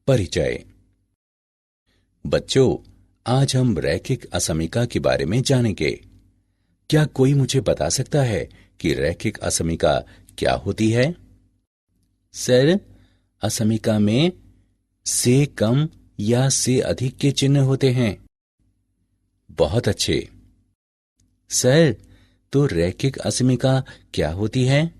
परिचय। बच्चों, आज हम रैखिक असमीका के बारे में जानेंगे। क्या कोई मुझे बता सकता है कि रैखिक असमीका क्या होती है? सर, असमीका में से कम या से अधिक के चिन्ह होते हैं। बहुत अच्छे। सर, तो रैखिक असमीका क्या होती है?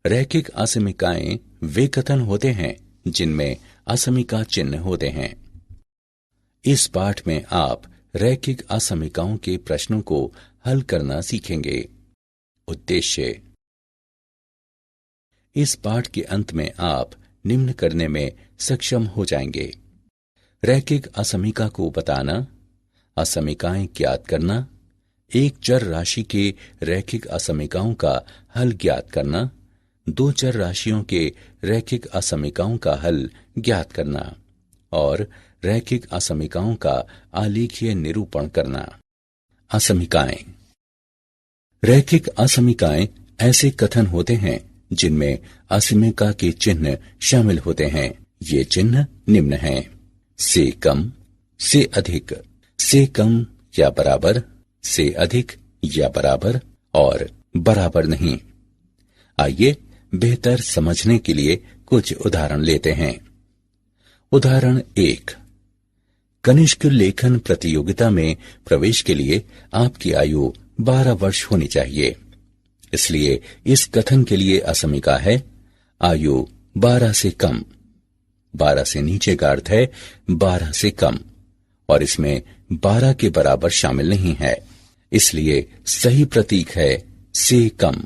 रैखिक असमीकाएं वे कथन होते हैं जिनमें असमीका चिन्ह होते हैं। इस पाठ में आप रैखिक असमीकाओं के प्रश्नों को हल करना सीखेंगे। उद्देश्य। इस पाठ के अंत में आप निम्न करने में सक्षम हो जाएंगे: रैखिक असमीका को बताना, असमीकाएं ज्ञात करना, एक चर राशि के रैखिक असमीकाओं का हल ज्ञात करना, दो चर राशियों के रैखिक असमीकाओं का हल ज्ञात करना और रैखिक असमीकाओं का आलेखीय निरूपण करना। असमीकाएं। रैखिक असमीकाएं ऐसे कथन होते हैं जिनमें असमीका के चिन्ह शामिल होते हैं। ये चिन्ह निम्न हैं: से कम, से अधिक, से कम या बराबर, से अधिक या बराबर और बराबर नहीं। आइए बेहतर समझने के लिए कुछ उदाहरण लेते हैं। उदाहरण 1। कनिष्क लेखन प्रतियोगिता में प्रवेश के लिए आपकी आयु 12 वर्ष होनी चाहिए। इसलिए इस कथन के लिए असमीका है आयु 12 से कम। 12 से नीचे का अर्थ है 12 से कम, और इसमें 12 के बराबर शामिल नहीं है। इसलिए सही प्रतीक है से कम।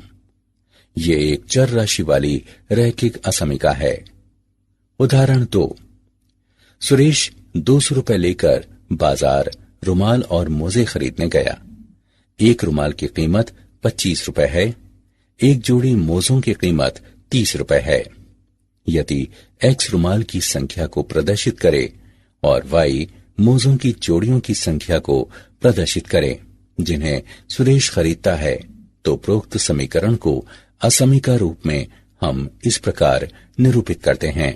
ये एक चर राशि वाली रैखिक असमीका है। उदाहरण 2। सुरेश 200 रुपए लेकर बाजार रुमाल और मोजे खरीदने गया। एक रुमाल की कीमत 25 रुपए है, एक जोड़ी मोजों की कीमत 30 रुपए है। यदि एक्स रुमाल की संख्या को प्रदर्शित करे और वाई मोजों की जोड़ियों की संख्या को प्रदर्शित करे जिन्हें सुरेश खरीदता है, तो प्रोक्त समीकरण को असमीका रूप में हम इस प्रकार निरूपित करते हैं: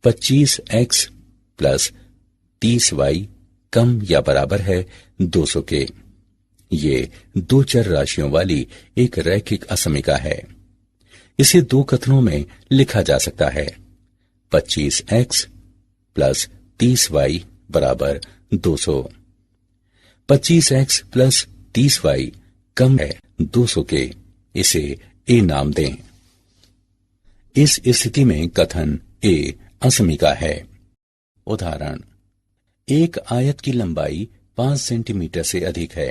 25x प्लस 30y कम या बराबर है 200 के। ये दो चर राशियों वाली एक रैखिक असमीका है। इसे दो कथनों में लिखा जा सकता है: 25x प्लस 30y बराबर 200। 25x प्लस 30y कम है 200 के। इसे ए नाम दें। इस स्थिति में कथन ए असमीका है। उदाहरण: एक आयत की लंबाई 5 सेंटीमीटर से अधिक है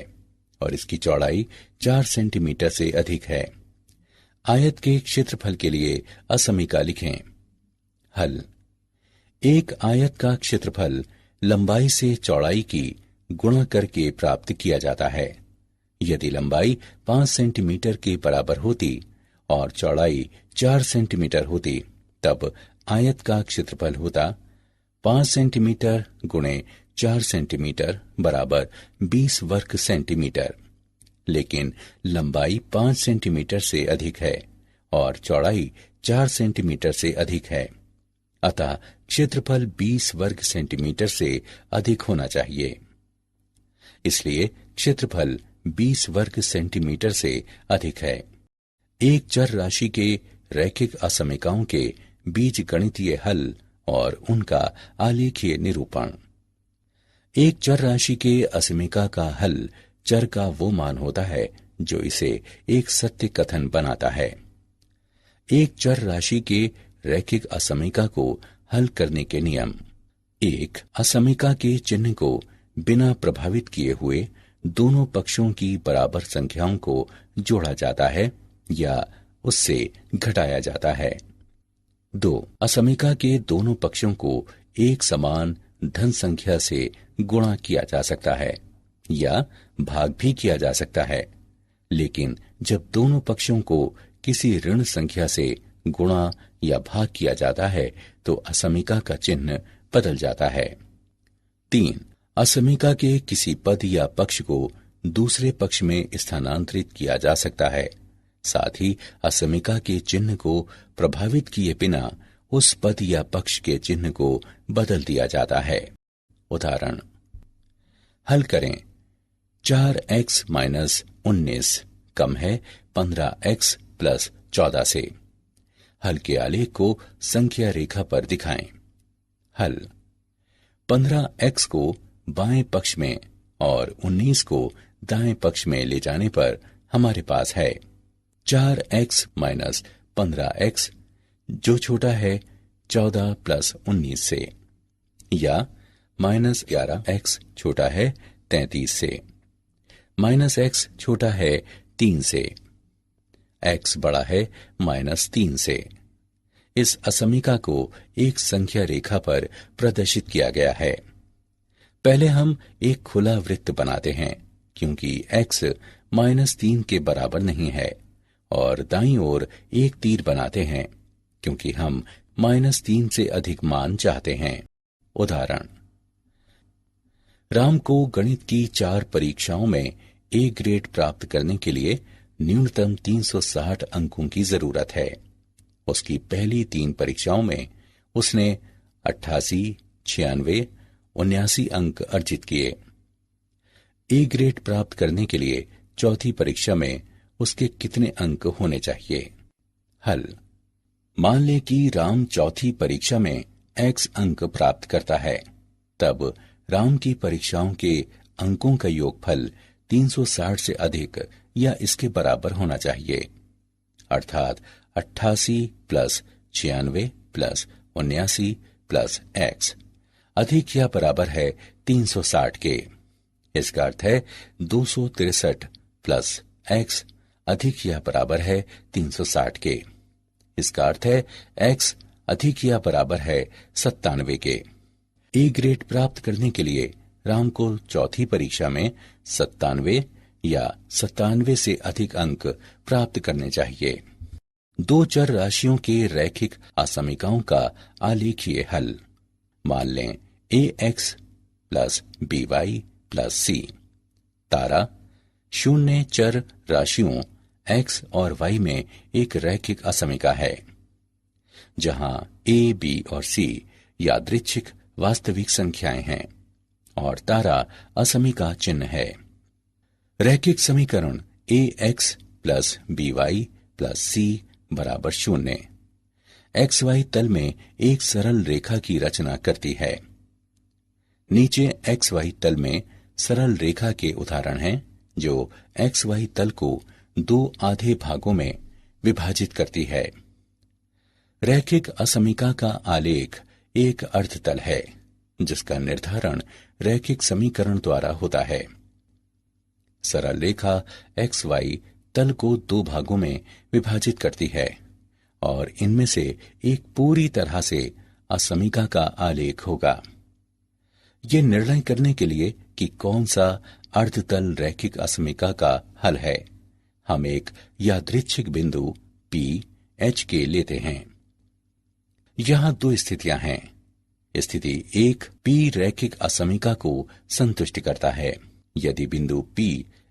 और इसकी चौड़ाई 4 सेंटीमीटर से अधिक है। आयत के क्षेत्रफल के लिए असमीका लिखें। हल: एक आयत का क्षेत्रफल लंबाई से चौड़ाई की गुणा करके प्राप्त किया जाता है। यदि लंबाई 5 सेंटीमीटर के बराबर होती और चौड़ाई 4 सेंटीमीटर होती, तब आयत का क्षेत्रफल होता 5 सेंटीमीटर गुणे 4 सेंटीमीटर बराबर 20 वर्ग सेंटीमीटर। लेकिन लंबाई 5 सेंटीमीटर से अधिक है और चौड़ाई 4 सेंटीमीटर से अधिक है, अतः क्षेत्रफल 20 वर्ग सेंटीमीटर से अधिक होना चाहिए। इसलिए क्षेत्रफल 20 वर्ग सेंटीमीटर से अधिक है। एक चर राशि के रैखिक असमीकाओं के बीज गणितीय हल और उनका आलेखीय निरूपण। एक चर राशि के असमीका का हल चर का वो मान होता है जो इसे एक सत्य कथन बनाता है। एक चर राशि के रैखिक असमीका को हल करने के नियम: एक असमीका के चिन्ह को बिना प्रभावित किए हुए दोनों पक्षों की बराबर संख्याओं को जोड़ा जाता है या उससे घटाया जाता है। 2. असमीका के दोनों पक्षों को एक समान धन संख्या से गुणा किया जा सकता है या भाग भी किया जा सकता है, लेकिन जब दोनों पक्षों को किसी ऋण संख्या से गुणा या भाग किया जाता है तो असमीका का चिन्ह बदल जाता है। 3. असमीका के किसी पद या पक्ष को दूसरे पक्ष में स्थानांतरित किया जा सकता है। साथ ही असमीका के चिन्ह को प्रभावित किए बिना उस पद या पक्ष के चिन्ह को बदल दिया जाता है। उदाहरण, हल करें। 4x माइनस 19 कम है 15x प्लस 14 से। हल के आलेख को संख्या रेखा पर दिखाएं। हल, 15x को बाएं पक्ष में और 19 को दाएं पक्ष में ले जाने पर हमारे पास है 4x माइनस 15x, जो छोटा है 14 प्लस 19 से, या माइनस 11x छोटा है 33 से, माइनस x छोटा है 3 से, x बड़ा है माइनस 3 से। इस असमीका को एक संख्या रेखा पर प्रदर्शित किया गया है। पहले हम एक खुला वृत्त बनाते हैं, क्योंकि x माइनस 3 के बराबर नहीं है, और दाईं ओर एक तीर बनाते हैं, क्योंकि हम माइनस 3 से अधिक मान चाहते हैं। उदाहरण, राम को गणित की 4 परीक्षाओं में ए ग्रेड प्राप्त करने के लिए न्यूनतम 360 अंकों की जरूरत है। उसकी पहली 3 परीक्षाओं में उसने 88, 96, 79 अंक अर्जित किए। ए ग्रेड प्राप्त करने के लिए चौथी परीक्षा में उसके कितने अंक होने चाहिए? हल, मान लें कि राम चौथी परीक्षा में x अंक प्राप्त करता है, तब राम की परीक्षाओं के अंकों का योगफल 360 से अधिक या इसके बराबर होना चाहिए, अर्थात 88 प्लस 96 प्लस 79 प्लस x अधिक या बराबर है 360 के। इसका अर्थ है 263 प्लस x अधिक या बराबर है 360 के। इसका अर्थ है x अधिक या बराबर है 97 के। ए ग्रेड प्राप्त करने के लिए राम को चौथी परीक्षा में 97 या 97 से अधिक अंक प्राप्त करने चाहिए। 2 चर राशियों के रैखिक असमीकाओं का आलेखीय हल। मान लें ax plus by plus c। तारा, शून्य चर राशियों x और y में एक रैखिक असमीका है, जहां a, b और c यादृच्छिक वास्तविक संख्याएं हैं और तारा असमीका चिन्ह है। रैखिक समीकरण ax plus by plus c बराबर 0 xy तल में एक सरल रेखा की रचना करती है। नीचे xy तल में सरल रेखा के उदाहरण हैं, जो xy तल को 2 आधे भागों में विभाजित करती है। रैखिक असमीका का आलेख एक अर्धतल है, जिसका निर्धारण रैखिक समीकरण द्वारा होता है। सरल रेखा xy तल को 2 भागों में विभाजित करती है और इनमें से एक पूरी तरह से असमीका का आलेख होगा। यह निर्णय करने के लिए कि कौन सा अर्धतल रैखिक असमीका का हल है, हम एक यादृच्छिक बिंदु P H के लेते हैं। यहां 2 स्थितियां हैं। स्थिति 1 P रैखिक असमीका को संतुष्ट करता है। यदि बिंदु P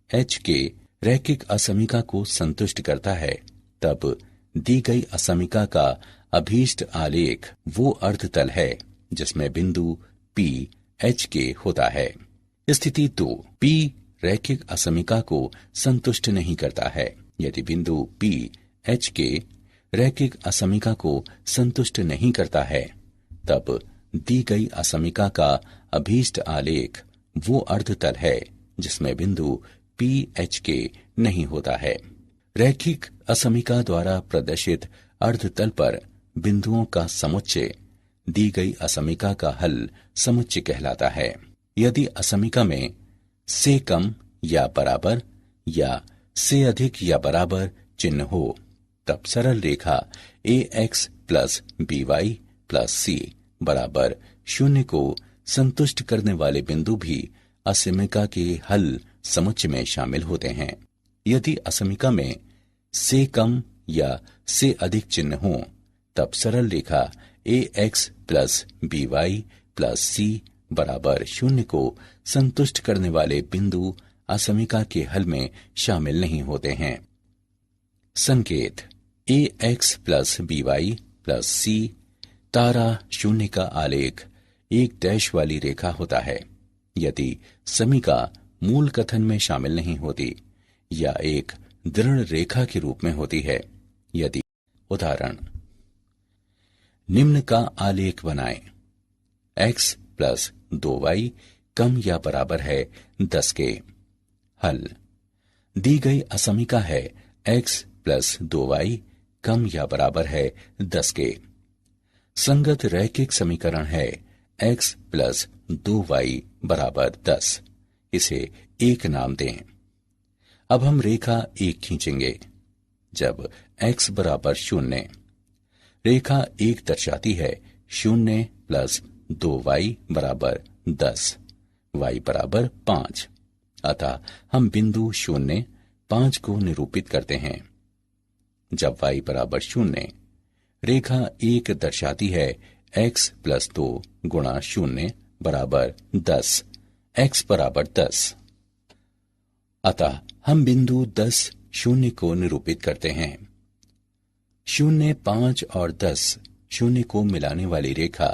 H के रैखिक असमीका को संतुष्ट करता है, तब दी गई असमीका का अभीष्ट आलेख वो अर्धतल है जिसमें बिंदु P H के होता है। स्थिति 2 P रैखिक असमीका को संतुष्ट नहीं करता है। यदि बिंदु P H के रैखिक असमीका को संतुष्ट नहीं करता है, तब दी गई असमीका का अभीष्ट आलेख वो अर्धतल है जिसमें बिंदु P H के नहीं होता है। रैखिक असमीका द्वारा प्रदर्शित अर्धतल पर बिंदुओं का समुच्चय दी गई असमीका का हल समुच्चय कहलाता है। यदि असमीका में से कम या बराबर या से अधिक या बराबर चिन्ह हो, तब सरल रेखा ax plus by plus c बराबर 0 को संतुष्ट करने वाले बिंदु भी असमीका के हल समुच्चय में शामिल होते हैं। यदि असमीका में से कम या से अधिक चिन्ह हो, तब सरल रेखा ax plus by plus c बराबर 0 को संतुष्ट करने वाले बिंदु असमीका के हल में शामिल नहीं होते हैं। संकेत ax plus by plus c तारा शून्य का आलेख एक डैश वाली रेखा होता है यदि समीका मूल कथन में शामिल नहीं होती या एक दृढ़ रेखा के रूप में होती है यदि। उदाहरण, निम्न का आलेख बनाएं। x प्लस 2y कम या बराबर है 10 के। हल, दी गई असमीका है x प्लस 2y कम या बराबर है 10 के। संगत रैखिक समीकरण है x प्लस 2y बराबर 10। इसे एक नाम दें। अब हम रेखा एक खींचेंगे। जब x बराबर 0, रेखा एक दर्शाती है 0 प्लस 2y बराबर 10, y बराबर 5। अतः हम बिंदु 0, 5 को निरूपित करते हैं। जब y बराबर 0, रेखा एक दर्शाती है x प्लस 2 गुणा 0 बराबर 10, x बराबर 10। अतः हम बिंदु 10, 0 को निरूपित करते हैं। 0, 5 और 10, 0 को मिलाने वाली रेखा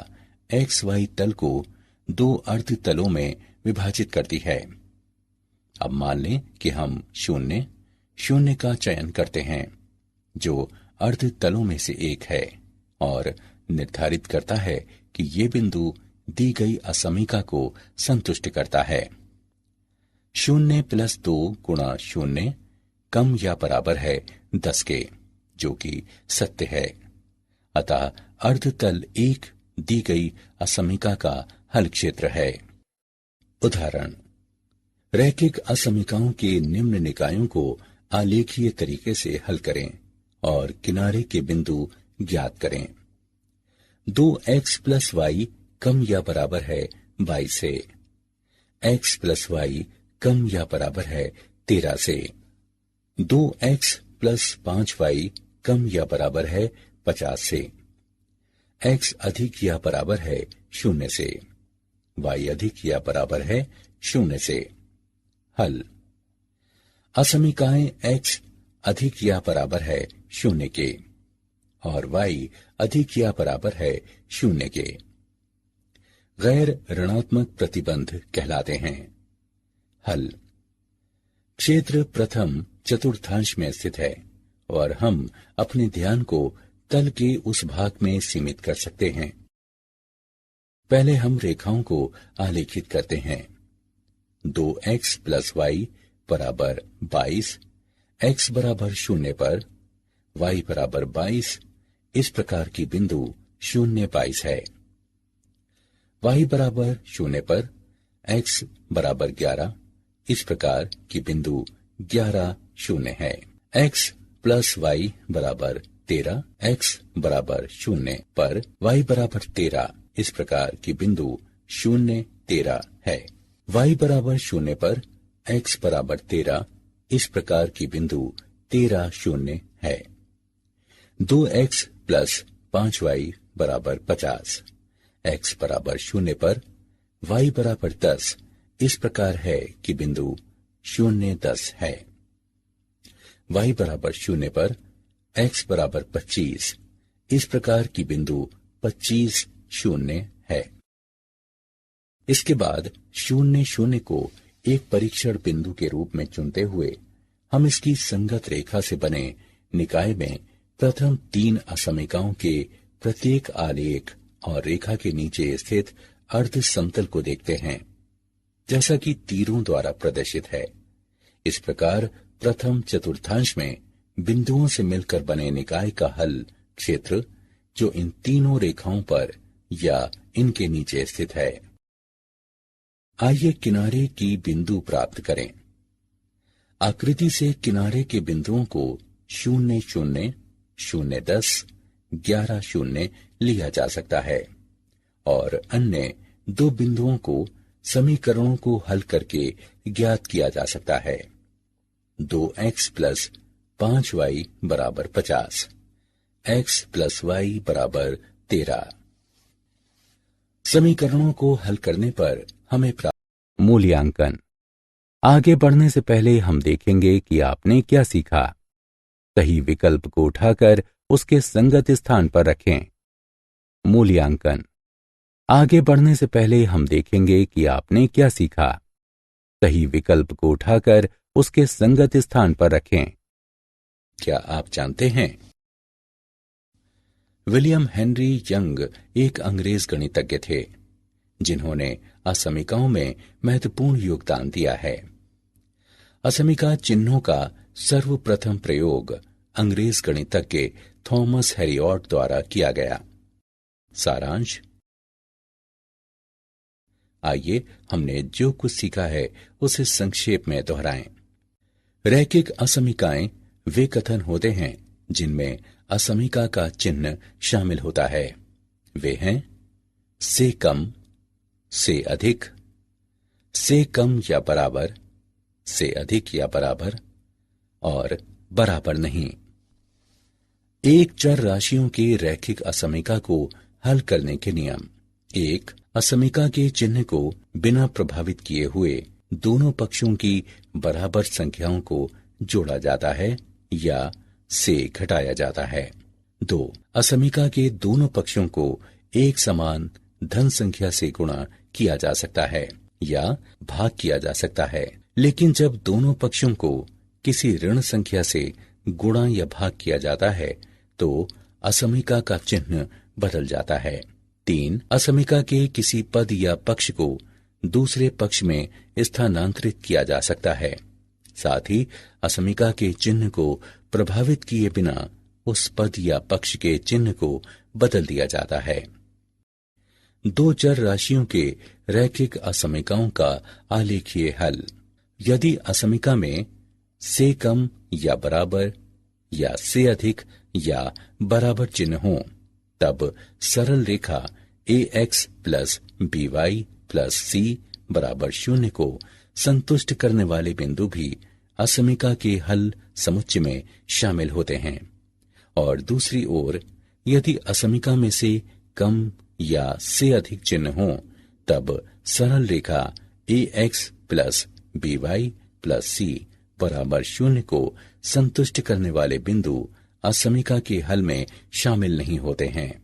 XY तल को दो अर्ध तलों में विभाजित करती है। अब मान लें कि हम 0, 0 का चयन करते हैं जो अर्ध तलों में से एक है और निर्धारित करता है कि ये बिंदु दी गई असमीका को संतुष्ट करता है। 0 प्लस 2 गुणा 0 कम या बराबर है 10 के, जो कि सत्य है। अतः अर्धतल एक दी गई असमीका का हल क्षेत्र है। उदाहरण, रैखिक असमीकाओं के निम्न निकायों को आलेखीय तरीके से हल करें और किनारे के बिंदु ज्ञात करें। 2x प्लस वाई कम या बराबर है 22 से। x प्लस वाई कम या बराबर है 13 से। 2x प्लस 5y कम या बराबर है 50 से। x अधिक या बराबर है 0 से। y अधिक या बराबर है 0 से। हल, असमीकाएं x अधिक या बराबर है 0 के और y अधिक या बराबर है 0 के गैर ऋणात्मक प्रतिबंध कहलाते हैं। हल, क्षेत्र प्रथम चतुर्थांश में स्थित है और हम अपने ध्यान को तल के उस भाग में सीमित कर सकते हैं। पहले हम रेखाओं को आलेखित करते हैं। 2x प्लस वाई बराबर 22, x बराबर 0 पर y बराबर 22 इस प्रकार की बिंदु 0, 22 है। y बराबर 0 पर x बराबर 11 इस प्रकार की बिंदु 11, 0 है। x प्लस वाई बराबर 13, x बराबर 0 पर y बराबर 13 इस प्रकार की बिंदु 0, 13 है। y बराबर 0 पर x बराबर 13 इस प्रकार की बिंदु 13, 0 है। 2x प्लस 5y बराबर 50, x बराबर 0 पर y बराबर 10 इस प्रकार है कि बिंदु 0, 10 है। y बराबर 0 पर x बराबर 25 इस प्रकार की बिंदु 25, 0 है। इसके बाद 0, 0 को एक परीक्षण बिंदु के रूप में चुनते हुए हम इसकी संगत रेखा से बने निकाय में प्रथम 3 असमीकाओं के प्रत्येक आलेख और रेखा के नीचे स्थित अर्ध समतल को देखते हैं, जैसा कि तीरों द्वारा प्रदर्शित है। इस प्रकार प्रथम चतुर्थांश में बिंदुओं से मिलकर बने निकाय का हल क्षेत्र जो इन तीनों रेखाओं पर या इनके नीचे स्थित है। आइए किनारे की बिंदु प्राप्त करें। आकृति से किनारे के बिंदुओं को 0, 0, 0, 10, 11, 0 लिया जा सकता है और अन्य 2 बिंदुओं को समीकरणों को हल करके ज्ञात किया जा सकता है। 2x प्लस 5y बराबर 50, x प्लस y बराबर 13। समीकरणों को हल करने पर हमें प्राप्त मूल्यांकन। आगे बढ़ने से पहले हम देखेंगे कि आपने क्या सीखा। सही विकल्प को उठाकर उसके संगत स्थान पर रखें। मूल्यांकन। आगे बढ़ने से पहले हम देखेंगे कि आपने क्या सीखा। सही विकल्प को उठाकर उसके संगत स्थान पर रखें। क्या आप जानते हैं, विलियम हेनरी यंग एक अंग्रेज गणितज्ञ थे जिन्होंने असमीकाओं में महत्वपूर्ण योगदान दिया है। असमीका चिन्हों का सर्वप्रथम प्रयोग अंग्रेज गणितज्ञ थॉमस हेरियॉट द्वारा किया गया। सारांश। आइए हमने जो कुछ सीखा है उसे संक्षेप में दोहराएं। रैखिक असमीकाएं वे कथन होते हैं जिनमें असमीका का चिन्ह शामिल होता है। वे हैं से कम, से अधिक, से कम या बराबर, से अधिक या बराबर और बराबर नहीं। एक चर राशियों के रैखिक असमीका को हल करने के नियम। एक, असमीका के चिन्ह को बिना प्रभावित किए हुए दोनों पक्षों की बराबर संख्याओं को जोड़ा जाता है या से घटाया जाता है। दो, असमीका के दोनों पक्षों को एक समान धन संख्या से गुणा किया जा सकता है या भाग किया जा सकता है, लेकिन जब दोनों पक्षों को किसी ऋण संख्या से गुणा या भाग किया जाता है तो असमीका का चिन्ह बदल जाता है। तीन, असमीका के किसी पद या पक्ष को दूसरे पक्ष में स्थानांतरित किया जा सकता है। साथ ही असमीका के चिन्ह को प्रभावित किए बिना उस पद या पक्ष के चिन्ह को बदल दिया जाता है। दो चर राशियों के रैखिक असमीकाओं का आलेखीय हल। यदि असमीका में से कम या बराबर या से अधिक या बराबर चिन्ह हो तब सरल रेखा ax plus by plus c बराबर 0 को संतुष्ट करने वाले बिंदु भी असमीका के हल समुच्चय में शामिल होते हैं। और दूसरी ओर यदि असमीका में से कम या से अधिक चिन्ह हो तब सरल रेखा ax plus by plus c बराबर 0 को संतुष्ट करने वाले बिंदु असमीका के हल में शामिल नहीं होते हैं।